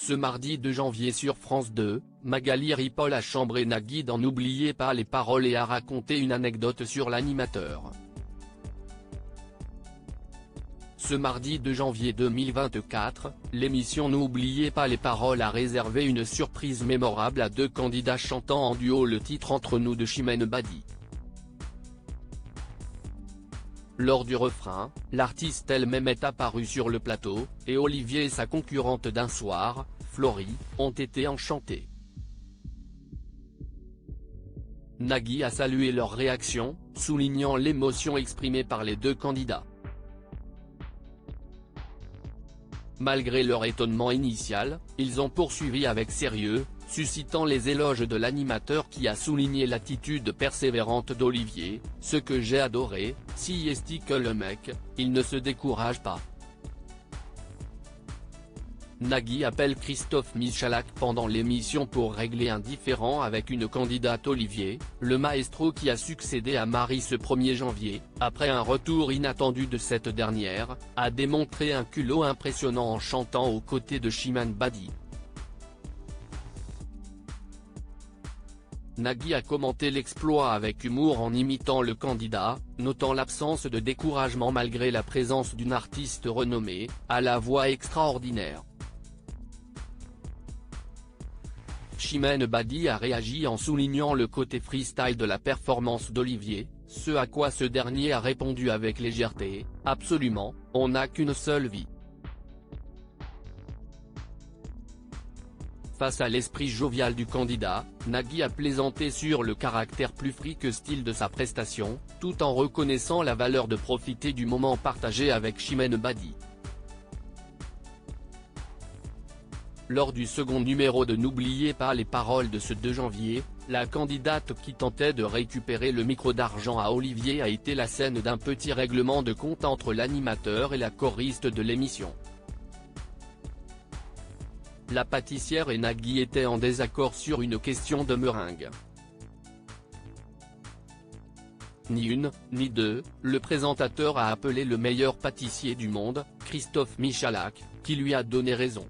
Ce mardi 2 janvier sur France 2, Magali Ripoll a chambré Nagui dans N'oubliez pas les paroles et a raconté une anecdote sur l'animateur. Ce mardi 2 janvier 2024, l'émission N'oubliez pas les paroles a réservé une surprise mémorable à deux candidats chantant en duo le titre Entre nous de Chimène Badi. Lors du refrain, l'artiste elle-même est apparue sur le plateau, et Olivier et sa concurrente d'un soir, Flory, ont été enchantés. Nagui a salué leur réaction, soulignant l'émotion exprimée par les deux candidats. Malgré leur étonnement initial, ils ont poursuivi avec sérieux, suscitant les éloges de l'animateur qui a souligné l'attitude persévérante d'Olivier. Ce que j'ai adoré, si est que le mec, il ne se décourage pas. Nagui appelle Christophe Michalak pendant l'émission pour régler un différend avec une candidate Olivier, le maestro qui a succédé à Marie ce 1er janvier, après un retour inattendu de cette dernière, a démontré un culot impressionnant en chantant aux côtés de Chimène Badi. Nagui a commenté l'exploit avec humour en imitant le candidat, notant l'absence de découragement malgré la présence d'une artiste renommée, à la voix extraordinaire. Chimène Badi a réagi en soulignant le côté freestyle de la performance d'Olivier, ce à quoi ce dernier a répondu avec légèreté, « Absolument, on n'a qu'une seule vie ». Face à l'esprit jovial du candidat, Nagui a plaisanté sur le caractère plus free que style de sa prestation, tout en reconnaissant la valeur de profiter du moment partagé avec Chimène Badi. Lors du second numéro de N'oubliez pas les paroles de ce 2 janvier, la candidate qui tentait de récupérer le micro d'argent à Olivier a été la scène d'un petit règlement de compte entre l'animateur et la choriste de l'émission. La pâtissière et Nagui étaient en désaccord sur une question de meringue. Ni une, ni deux, le présentateur a appelé le meilleur pâtissier du monde, Christophe Michalak, qui lui a donné raison.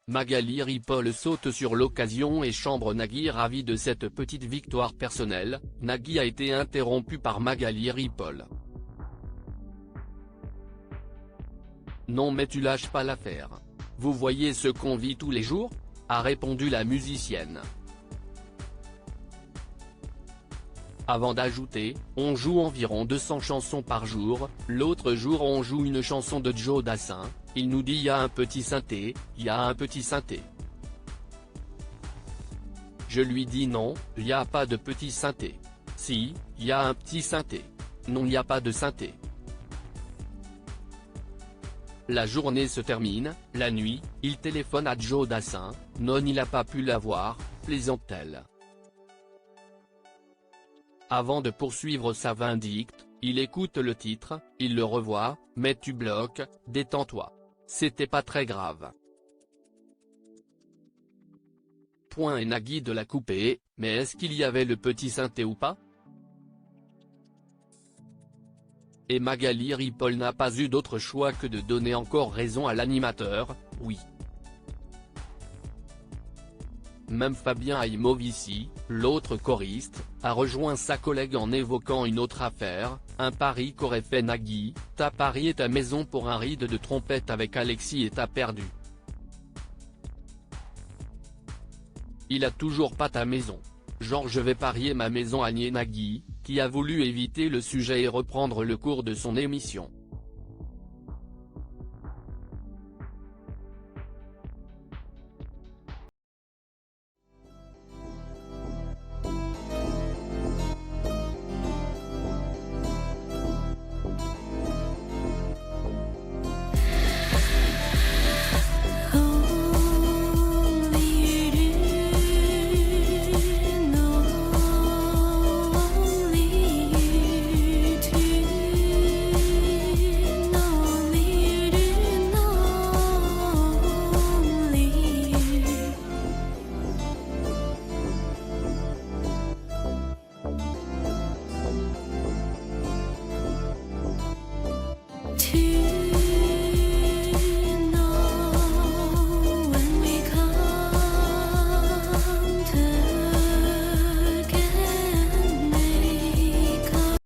Magali Ripoll saute sur l'occasion et chambre Nagui. Ravi de cette petite victoire personnelle, Nagui a été interrompu par Magali Ripoll. Non mais tu lâches pas l'affaire. Vous voyez ce qu'on vit tous les jours ? A répondu la musicienne. Avant d'ajouter, on joue environ 200 chansons par jour, l'autre jour on joue une chanson de Joe Dassin, il nous dit y a un petit synthé, y a un petit synthé. Je lui dis non, y a pas de petit synthé. Si, y a un petit synthé. Non y a pas de synthé. La journée se termine, la nuit, il téléphone à Joe Dassin, non il a pas pu l'avoir, plaisante-t-elle. Avant de poursuivre sa vindicte, il écoute le titre, il le revoit, mais tu bloques, détends-toi. C'était pas très grave. Point et Nagui de la couper, mais est-ce qu'il y avait le petit synthé ou pas ? Et Magali Ripoll n'a pas eu d'autre choix que de donner encore raison à l'animateur, oui. Même Fabien Aimovici, l'autre choriste, a rejoint sa collègue en évoquant une autre affaire, un pari qu'aurait fait Nagui, t'as parié ta maison pour un ride de trompette avec Alexis et t'as perdu. Il a toujours pas ta maison. Genre je vais parier ma maison à Nagui, qui a voulu éviter le sujet et reprendre le cours de son émission.